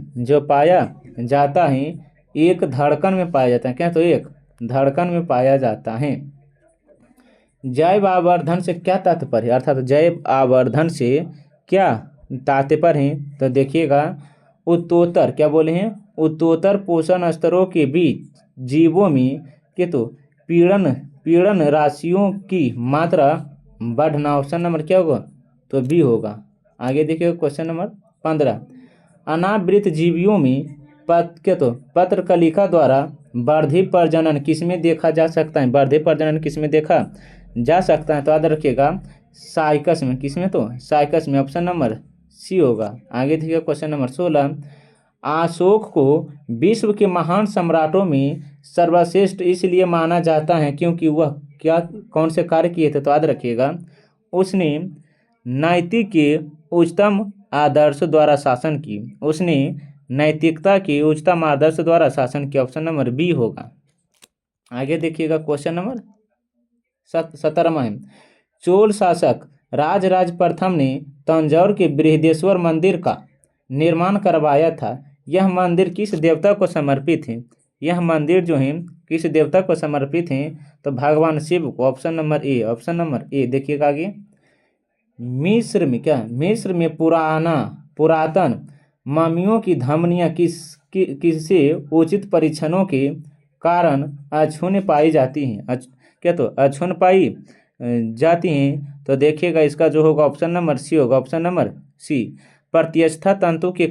एक धड़कन में पाया जाता है। क्या, तो एक धड़कन में पाया जाता है। जैव आवर्धन से क्या तात्पर्य है, अर्थात जैव आवर्धन से क्या तात्पर्य है, तो देखिएगा उत्तरोत्तर क्या बोले हैं, उत्तरोत्तर पोषण स्तरों के बीच जीवों में के तो पीड़न राशियों की मात्रा बढ़ना। ऑप्शन नंबर क्या होगा, तो बी होगा। आगे देखिए क्वेश्चन नंबर 15, अनावृत जीवियों में पत्रकलिका द्वारा वर्धी प्रजनन किसमें देखा जा सकता है, वर्धी प्रजनन किसमें देखा जा सकता है, तो याद रखिएगा साइकस में। किसमें, तो साइकस में। ऑप्शन नंबर सी होगा। आगे देखिए क्वेश्चन नंबर 16, अशोक को विश्व के महान सम्राटों में सर्वश्रेष्ठ इसलिए माना जाता है क्योंकि वह कौन से कार्य किए थे, तो याद रखिएगा उसने नैतिक के उच्चतम आदर्श द्वारा शासन की, उसने नैतिकता के उच्चतम आदर्श द्वारा शासन किया। ऑप्शन नंबर बी होगा। आगे देखिएगा क्वेश्चन नंबर 17वां है, चोल शासक राजराज प्रथम ने तंजौर के बृहदेश्वर मंदिर का निर्माण करवाया था। यह मंदिर किस देवता को समर्पित है, यह मंदिर जो है किस देवता को समर्पित है, तो भगवान शिव को। ऑप्शन नंबर ए, ऑप्शन नंबर ए। देखिएगा आगे मिस्र में पुरातन ममियों की धमनियाँ किससे उचित परीक्षणों के कारण अक्षुण्ण पाई जाती हैं, क्या, तो अक्षुण्ण पाई जाती हैं। तो देखिएगा इसका जो होगा ऑप्शन नंबर सी होगा, ऑप्शन नंबर सी, प्रत्यस्था तंतु के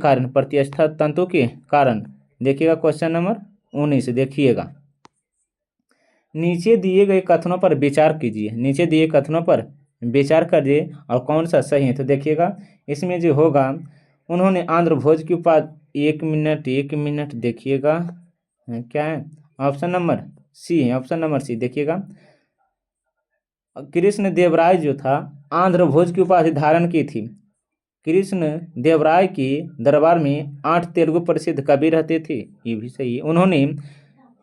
कारण। देखिएगा क्वेश्चन नंबर 19 देखिएगा, नीचे दिए गए कथनों पर विचार करिए और कौन सा सही है। तो देखिएगा इसमें जो होगा उन्होंने आंध्र भोज की उपाधि, एक मिनट देखिएगा क्या है, ऑप्शन नंबर सी है, ऑप्शन नंबर सी। देखिएगा कृष्ण देवराय जो था आंध्र भोज की उपाधि धारण की थी। कृष्ण देवराय के दरबार में 8 तेलुगु प्रसिद्ध कवि रहते थे, ये भी सही है। उन्होंने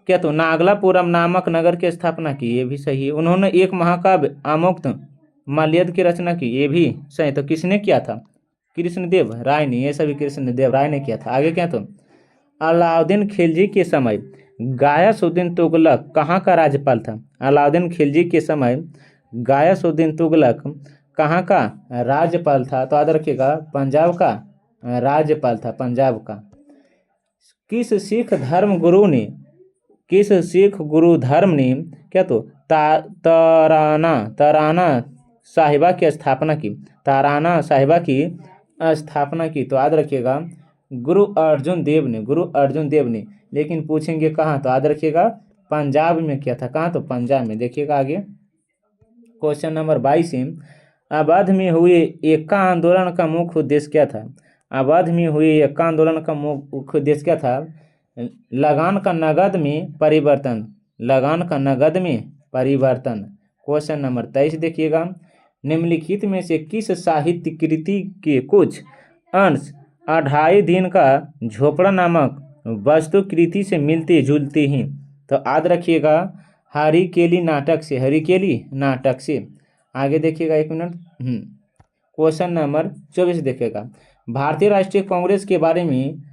क्या, तो नागलापुरम नामक नगर की स्थापना की, ये भी सही है। उन्होंने एक महाकाव्य आमुक्त माल्यद की रचना की, ये भी सही। तो किसने किया था, कृष्णदेव राय ने, ये सभी कृष्णदेव राय ने किया था। आगे क्या, तो अलाउद्दीन खिलजी के समय गायसुद्दीन तुगलक कहाँ का राज्यपाल था, अलाउद्दीन खिलजी के समय गायसुद्दीन तुगलक कहाँ का राज्यपाल था, तो याद रखिएगा पंजाब का राज्यपाल था, पंजाब का। किस सिख गुरु धर्म ने क्या, तो तराना साहिबा की स्थापना की, ताराना साहिबा की स्थापना की, तो याद रखिएगा गुरु अर्जुन देव ने। लेकिन पूछेंगे कहाँ, तो याद रखिएगा पंजाब में किया था। कहाँ, तो पंजाब में। देखिएगा आगे क्वेश्चन नंबर 22 है, अवध में हुए एक्का आंदोलन का मुख्य उद्देश्य क्या था, अवध में हुए एक्का आंदोलन का मुख्य उद्देश्य क्या था, लगान का नगद में परिवर्तन। क्वेश्चन नंबर 23 देखिएगा, निम्नलिखित में से किस साहित्य कृति के कुछ अंश 2.5 दिन का झोपड़ा नामक वस्तु कृति से मिलते जुलते हैं, तो याद रखिएगा हरिकेली नाटक से। आगे देखिएगा एक मिनट, क्वेश्चन नंबर 24 देखिएगा, भारतीय राष्ट्रीय कांग्रेस के बारे में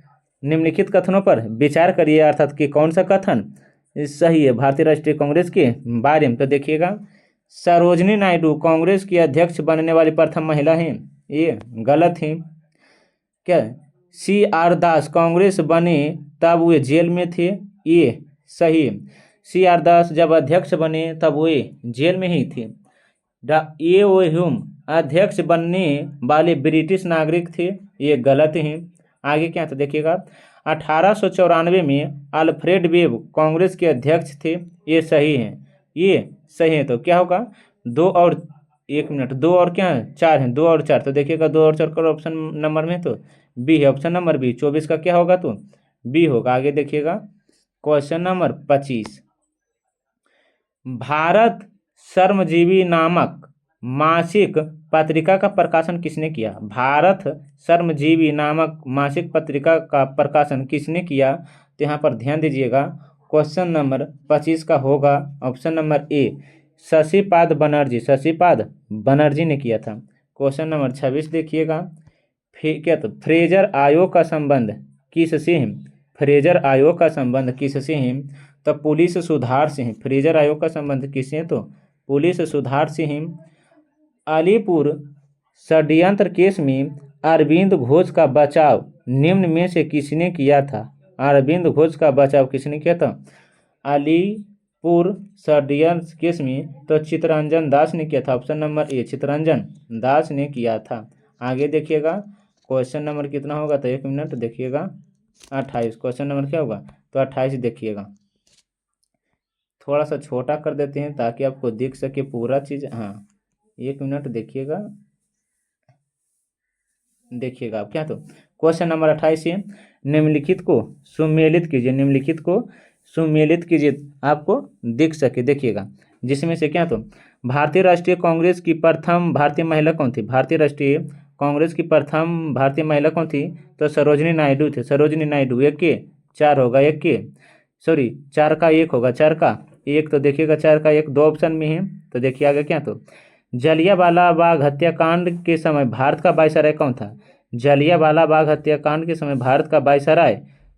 निम्नलिखित कथनों पर विचार करिए, अर्थात कि कौन सा कथन सही है भारतीय राष्ट्रीय कांग्रेस के बारे में। तो देखिएगा सरोजनी नायडू कांग्रेस की अध्यक्ष बनने वाली प्रथम महिला हैं, ये गलत है। क्या, CR दास कांग्रेस बने तब वे जेल में थे, ये सही है। CR दास जब अध्यक्ष बने तब वे जेल में ही थे। ए ओ ह्यूम अध्यक्ष बनने वाले ब्रिटिश नागरिक थे, ये गलत है। आगे क्या था देखिएगा, 1894 में अल्फ्रेड वेब कांग्रेस के अध्यक्ष थे, ये सही है, ये सही है। तो क्या होगा, 2 और 1 मिनट, 2 और क्या है 4 है, 2 और 4, तो देखिएगा 2 और 4 का ऑप्शन नंबर में तो बी है, ऑप्शन नंबर बी। 24 का क्या होगा, तो बी होगा। आगे देखिएगा क्वेश्चन नंबर 25, भारत श्रमजीवी नामक मासिक पत्रिका का प्रकाशन किसने किया? भारत श्रमजीवी नामक मासिक पत्रिका का प्रकाशन किसने किया? तो यहाँ पर ध्यान दीजिएगा, क्वेश्चन नंबर 25 का होगा option number A, Shashipad Banerjee, Shashipad Banerjee ने किया था। क्वेश्चन नंबर 26 देखिएगा, क्या तो फ्रेजर आयोग का संबंध किससे है? फ्रेजर आयोग का संबंध किससे है? तो पुलिस सुधार से है। फ्रेजर आयोग का संबंध किससे है? तो पुलिस सुधार से है। अलीपुर षड्यंत्र केस में अरविंद घोष का बचाव निम्न में से किसने किया था? अरविंद घोष का बचाव किसने किया था? अलीपुर षड्यंत्र केस में तो चित्तरंजन दास ने किया था, ऑप्शन नंबर ए, चित्तरंजन दास ने किया था। आगे देखिएगा क्वेश्चन नंबर कितना होगा, तो 1 मिनट देखिएगा, 28। क्वेश्चन नंबर क्या होगा, तो 28 देखिएगा। थोड़ा सा छोटा कर देते हैं ताकि आपको दिख सके पूरा चीज़। हाँ 1 मिनट देखिएगा, देखिएगा आप क्या, तो क्वेश्चन नंबर 28 है, निम्नलिखित को सुमेलित कीजिए, निम्नलिखित को सुमेलित कीजिए, आपको दिख सके। देखिएगा जिसमें से क्या, तो भारतीय राष्ट्रीय कांग्रेस की प्रथम भारतीय महिला कौन थी? भारतीय राष्ट्रीय कांग्रेस की प्रथम भारतीय महिला कौन थी? तो सरोजनी नायडू थे, सरोजनी नायडू। 1 के 4 होगा, 1 के सॉरी 4 का 1 होगा, 4 का 1, तो देखिएगा 4 का 1 2 ऑप्शन में है। तो देखिए आगे क्या, तो जलियांवाला बाग हत्याकांड के समय भारत का वायसराय कौन था? जलियांवाला बाग हत्याकांड के समय भारत का वायसराय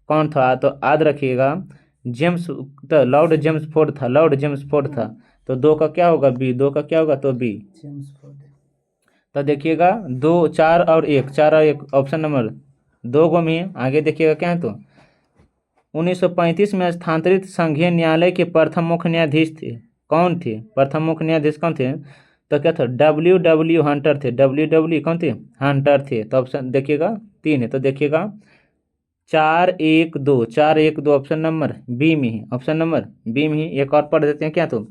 कौन था? तो याद रखिएगा जेम्स, तो लॉर्ड जेम्स फोर्ड था, लॉर्ड जेम्स फोर्ड था। तो 2 का क्या होगा, बी। 2 का क्या होगा, तो बी, जेम्स फोर्ड। तो देखिएगा 2 4 और 1, 4 और 1 ऑप्शन नंबर 2 को में। आगे देखिएगा क्या है, तो 1935 में स्थानांतरित संघीय न्यायालय के प्रथम मुख्य न्यायाधीश थे, कौन थे? प्रथम मुख्य न्यायाधीश कौन थे? तो क्या था, डब्ल्यू हंटर थे, डब्ल्यू कौन थे? हंटर थे। तो ऑप्शन देखिएगा 3 है, तो देखिएगा 4 1 2, 4 1 2 ऑप्शन नंबर बी में है, ऑप्शन नंबर बी में ही। एक और पढ़ देते हैं क्या, तो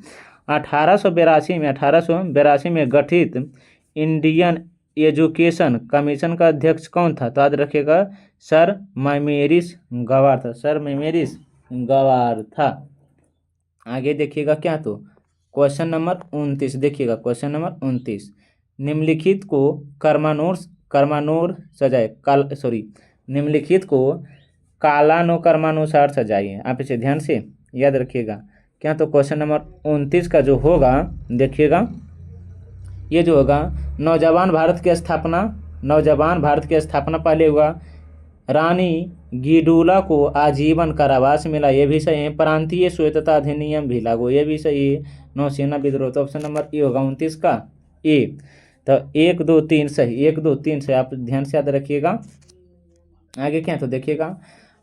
1882 में गठित इंडियन एजुकेशन कमीशन का अध्यक्ष कौन था? तो याद रखिएगा सर मेमोरिस गवार था, सर मेमोरिस गवार था। आगे देखिएगा क्या, तो क्वेश्चन नंबर 29 देखिएगा, क्वेश्चन नंबर 29, निम्नलिखित को कर्मानुसार सजाए, निम्नलिखित को कालानुक्रमानुसार सजाइए। आप इसे ध्यान से याद रखिएगा क्या, तो क्वेश्चन नंबर 29 का जो होगा देखिएगा, ये जो होगा नौजवान भारत की स्थापना, नौजवान भारत की स्थापना पहले हुआ, रानी गिडुला को आजीवन कारावास मिला, ये भी सही है। प्रांतीय स्वायत्तता अधिनियम भी लागू, ये भी सही है। नौसेना विद्रोह, तो ऑप्शन नंबर ए होगा 29 का ए। तो 1 2 3 सही, 1 2 3 से आप ध्यान से याद रखिएगा। आगे क्या, तो देखिएगा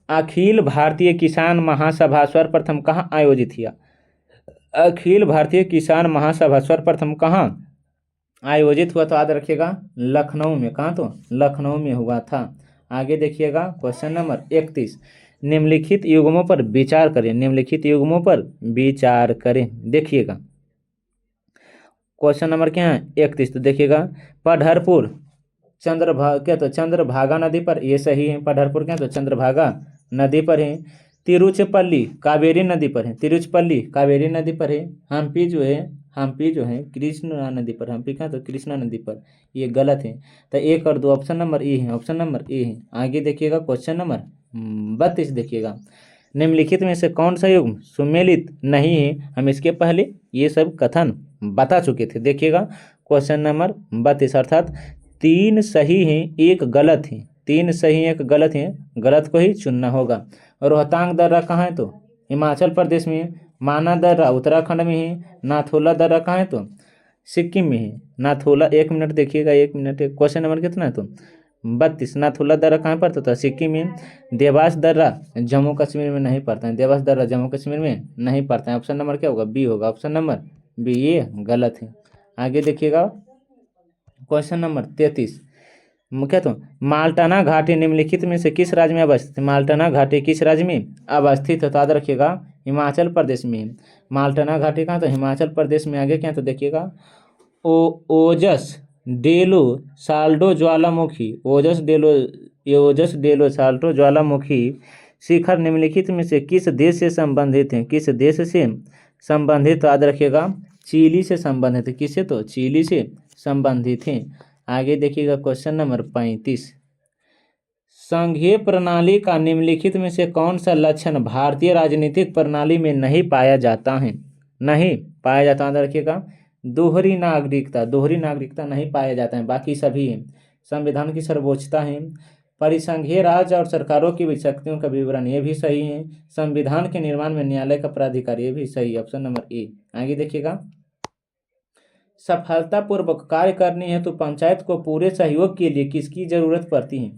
अखिल भारतीय किसान महासभा सर्वप्रथम कहाँ आयोजित किया? अखिल भारतीय किसान महासभा सर्वप्रथम कहाँ आयोजित हुआ? तो याद रखिएगा लखनऊ में। कहाँ, तो लखनऊ में हुआ था। आगे देखिएगा क्वेश्चन नंबर 31, निम्नलिखित युग्मों पर विचार करें, निम्नलिखित युग्मों पर विचार करें। देखिएगा क्वेश्चन नंबर क्या है 31, तो देखिएगा पढ़रपुर चंद्रभागा नदी पर, ये सही है। पढ़रपुर क्या, तो चंद्रभागा नदी पर है। तिरुचिपल्ली कावेरी नदी पर है, तिरुचिपल्ली कावेरी नदी पर है। हम्पी जो है कृष्णा नदी पर, हम्पी क्या, तो कृष्णा नदी पर, ये गलत है। तो 1 और 2 ऑप्शन नंबर ए है, ऑप्शन नंबर ए है। आगे देखिएगा क्वेश्चन नंबर 32 देखिएगा, निम्नलिखित में से कौन सा युग्म सुमेलित नहीं है? हम इसके पहले ये सब कथन बता चुके थे। देखिएगा क्वेश्चन नंबर 32, अर्थात 3 सही है 1 गलत है, 3 सही 1 गलत है, गलत को ही चुनना होगा। रोहतांग दर्रा कहाँ है? तो हिमाचल प्रदेश में। माना दर्रा उत्तराखंड में है। नाथुला दर्रा कहाँ है? तो सिक्किम में है। नाथुला, 1 मिनट देखिएगा, 1 मिनट, क्वेश्चन नंबर कितना है? तो 32। नाथुला दर्रा कहाँ पड़ता था? सिक्किम में। देवास दर्रा जम्मू कश्मीर में नहीं पड़ता है, देवास दर्रा जम्मू कश्मीर में नहीं पड़ता है। ऑप्शन नंबर क्या होगा? बी होगा, ऑप्शन नंबर बी, ये गलत है। आगे देखिएगा क्वेश्चन नंबर 33। क्या तो माल्टाना घाटी निम्नलिखित में से किस राज्य में अवस्थित है? माल्टाना घाटी किस राज्य में अवस्थित है? तो याद रखिएगा हिमाचल प्रदेश में। माल्टाना घाटी कहाँ? तो हिमाचल प्रदेश में। आगे क्या? तो देखिएगा ओजस डेलो साल्टो ज्वालामुखी, ओजस डेलो साल्टो ज्वालामुखी शिखर निम्नलिखित में से किस देश से संबंधित हैं? किस देश से संबंधित? तो याद रखिएगा चिली से संबंधित है। किससे? तो चिली से संबंधित हैं। आगे देखिएगा क्वेश्चन नंबर 35। संघीय प्रणाली का निम्नलिखित में से कौन सा लक्षण भारतीय राजनीतिक प्रणाली में नहीं पाया जाता है? नहीं पाया जाता, याद रखिएगा दोहरी नागरिकता नहीं पाया जाता है, बाकी सभी है। संविधान की सर्वोच्चता है, परिसंघीय राज्य और सरकारों की शक्तियों का विवरण, ये भी सही है। संविधान के निर्माण में न्यायालय का प्राधिकार, ये भी सही है, ऑप्शन नंबर ए। आगे देखिएगा सफलतापूर्वक कार्य करने हेतु तो पंचायत को पूरे सहयोग के लिए किसकी जरूरत पड़ती है?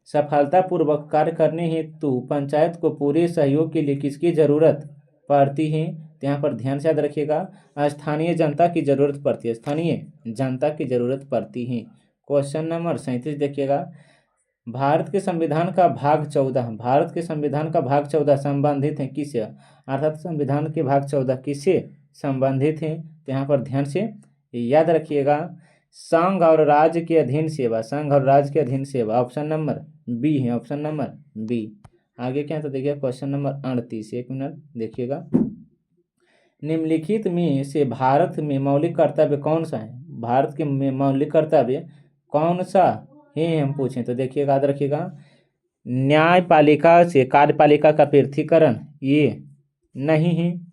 सफलतापूर्वक कार्य करने हेतु तो पंचायत को पूरे सहयोग के लिए किसकी जरूरत पड़ती है? तो यहाँ पर ध्यान से याद रखिएगा स्थानीय जनता की जरूरत पड़ती है, स्थानीय जनता की जरूरत पड़ती है। क्वेश्चन नंबर 37 देखिएगा भारत के संविधान का भाग 14 संबंधित है किससे? अर्थात संविधान के भाग 14 किससे संबंधित हैं? तो यहाँ पर ध्यान से याद रखिएगा संघ और राज्य के अधीन सेवा, ऑप्शन नंबर बी है, ऑप्शन नंबर बी। आगे क्या? तो देखिए क्वेश्चन नंबर 38, एक मिनट देखिएगा निम्नलिखित में से भारत में मौलिक कर्तव्य कौन सा है? भारत के में मौलिक कर्तव्य कौन सा है हम पूछें तो देखिएगा याद रखिएगा न्यायपालिका से कार्यपालिका का पृथक्करण, ये नहीं है।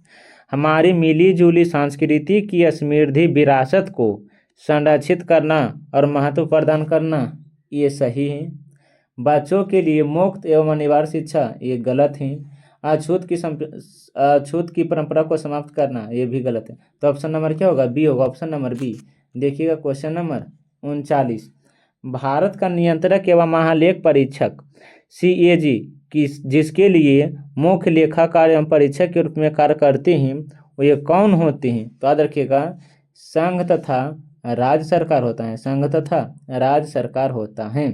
हमारी मिली जुली संस्कृति की समृद्धि विरासत को संरक्षित करना और महत्व प्रदान करना, ये सही है। बच्चों के लिए मुफ्त एवं अनिवार्य शिक्षा, ये गलत है। अछूत की परंपरा को समाप्त करना, ये भी गलत है। तो ऑप्शन नंबर क्या होगा? बी होगा, ऑप्शन नंबर बी। देखिएगा क्वेश्चन नंबर 39। भारत का नियंत्रक एवं महालेख परीक्षक CAG जिसके लिए मुख्य लेखाकार एवं परीक्षक के रूप में कार्य करते हैं वो ये कौन होते हैं? तो याद रखिएगा संघ तथा राज्य सरकार होता है, संघ तथा राज्य सरकार होता है।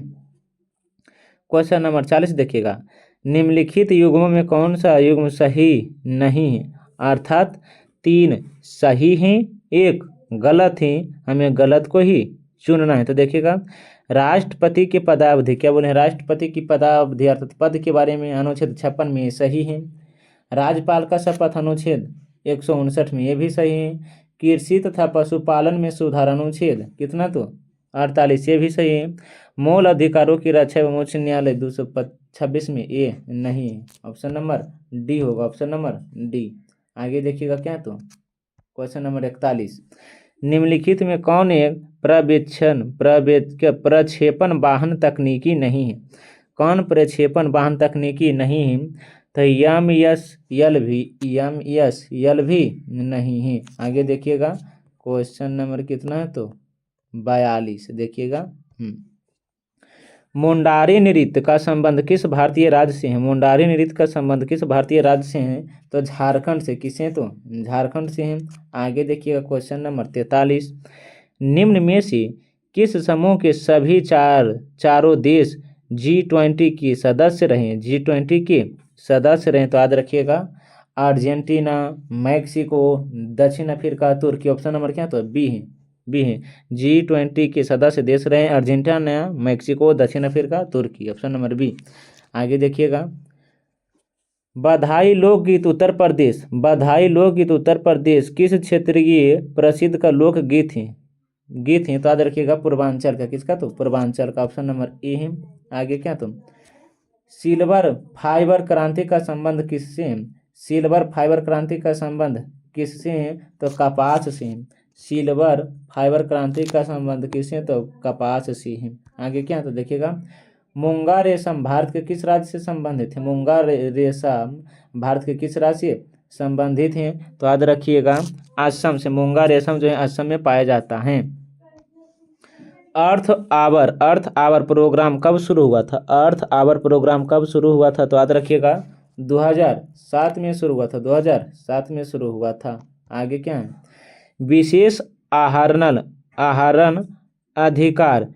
क्वेश्चन नंबर 40 देखिएगा निम्नलिखित युग्मों में कौन सा युग्म सही नहीं है? अर्थात 3 सही हैं, 1 गलत है, हमें गलत को ही चुनना है। तो देखिएगा राष्ट्रपति की पदावधि, क्या बोले? राष्ट्रपति की पदावधि अर्थात पद के बारे में अनुच्छेद 56 में सही है। राज्यपाल का शपथ अनुच्छेद 159 में, ये भी सही है। कृषि तथा पशुपालन में सुधार अनुच्छेद कितना? तो 48, ये भी सही है। मूल अधिकारों की रक्षा एवं उच्च न्यायालय 226 में, ये नहीं है, ऑप्शन नंबर डी होगा, ऑप्शन नंबर डी। आगे देखिएगा क्या? तो क्वेश्चन नंबर 41 निम्नलिखित में कौन एक प्रक्षेपण वाहन तकनीकी नहीं है? कौन प्रक्षेपण वाहन तकनीकी नहीं है? तो MSL भी नहीं है। आगे देखिएगा क्वेश्चन नंबर कितना है? तो 42 देखिएगा मुंडारी नृत्य का संबंध किस भारतीय राज्य से है? मुंडारी नृत्य का संबंध किस भारतीय राज्य से है? तो झारखंड से। किसे? तो झारखंड से है। आगे देखिएगा क्वेश्चन नंबर 43 निम्न में से किस समूह के सभी चारों देश G20 के सदस्य रहे? G20 के सदस्य रहे तो याद रखिएगा अर्जेंटीना, मैक्सिको, दक्षिण अफ्रीका, तुर्की, ऑप्शन नंबर क्या? तो बी है, बी है। G20 के सदस्य देश रहे अर्जेंटीना, मैक्सिको, दक्षिण अफ्रीका, तुर्की, ऑप्शन नंबर बी। आगे देखिएगा बधाई लोकगीत उत्तर प्रदेश किस क्षेत्रीय प्रसिद्ध का लोकगीत है? तो याद रखिएगा पूर्वांचल का। किसका? तो पूर्वांचल का, ऑप्शन नंबर ए है। आगे क्या? तो सिल्वर फाइबर क्रांति का संबंध किससे है? सिल्वर फाइबर क्रांति का संबंध किससे है? तो कपास से है। सिल्वर फाइबर क्रांति का संबंध किससे? तो कपास से है। आगे क्या? तो देखिएगा मूंगा रेशम भारत के किस राज्य से संबंधित है? मूंगा रेशम भारत के किस राज्य से संबंधित है? तो याद रखिएगा असम से। मूंगा रेशम जो है असम में पाया जाता है। अर्थ आवर प्रोग्राम कब शुरू हुआ था? अर्थ आवर प्रोग्राम कब शुरू हुआ था? तो याद रखिएगा 2007 में शुरू हुआ था, 2007 में शुरू हुआ था। आगे क्या है? विशेष आहरण अधिकार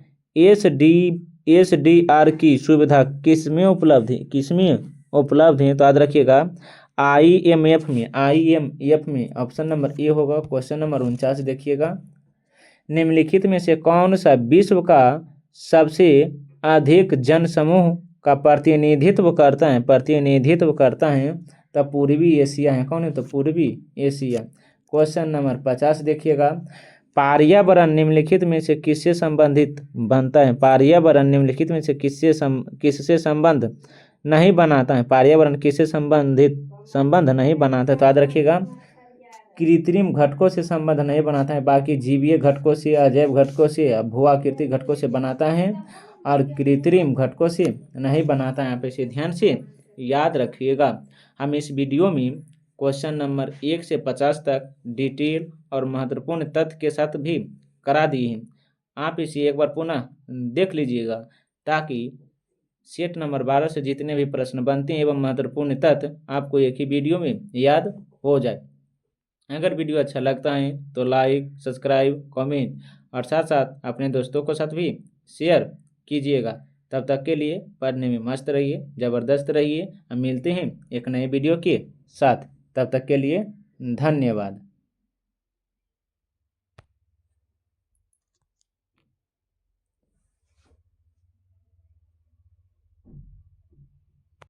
SDR की सुविधा किसमें उपलब्ध है? तो याद रखिएगा IMF में ऑप्शन नंबर ए होगा। क्वेश्चन नंबर 49 देखिएगा, निम्नलिखित में से कौन सा विश्व का सबसे अधिक जनसमूह का प्रतिनिधित्व करता है? तो पूर्वी एशिया है। कौन है? तो पूर्वी एशिया। क्वेश्चन नंबर 50 देखिएगा, पर्यावरण निम्नलिखित में से किससे संबंधित बनता है? पर्यावरण निम्नलिखित में से किससे संबंध नहीं बनाता है? पर्यावरण किससे संबंध नहीं बनाता है? तो याद रखिएगा कृत्रिम घटकों से संबंध नहीं बनाता है, बाकी जीवीय घटकों से, अजैव घटकों से, भूआकृति घटकों से बनाता है और कृत्रिम घटकों से नहीं बनाता है। यहाँ पे से ध्यान से याद रखिएगा। हम इस वीडियो में क्वेश्चन नंबर 1 से 50 तक डिटेल और महत्वपूर्ण तथ्य के साथ भी करा दिए हैं। आप इसे एक बार पुनः देख लीजिएगा ताकि सेट नंबर 12 से जितने भी प्रश्न बनते हैं एवं महत्वपूर्ण तथ्य आपको एक ही वीडियो में याद हो जाए। अगर वीडियो अच्छा लगता है तो लाइक, सब्सक्राइब, कमेंट और साथ साथ अपने दोस्तों के साथ भी शेयर कीजिएगा। तब तक के लिए पढ़ने में मस्त रहिए, ज़बरदस्त रहिए। हम मिलते हैं एक नए वीडियो के साथ। तब तक के लिए धन्यवाद।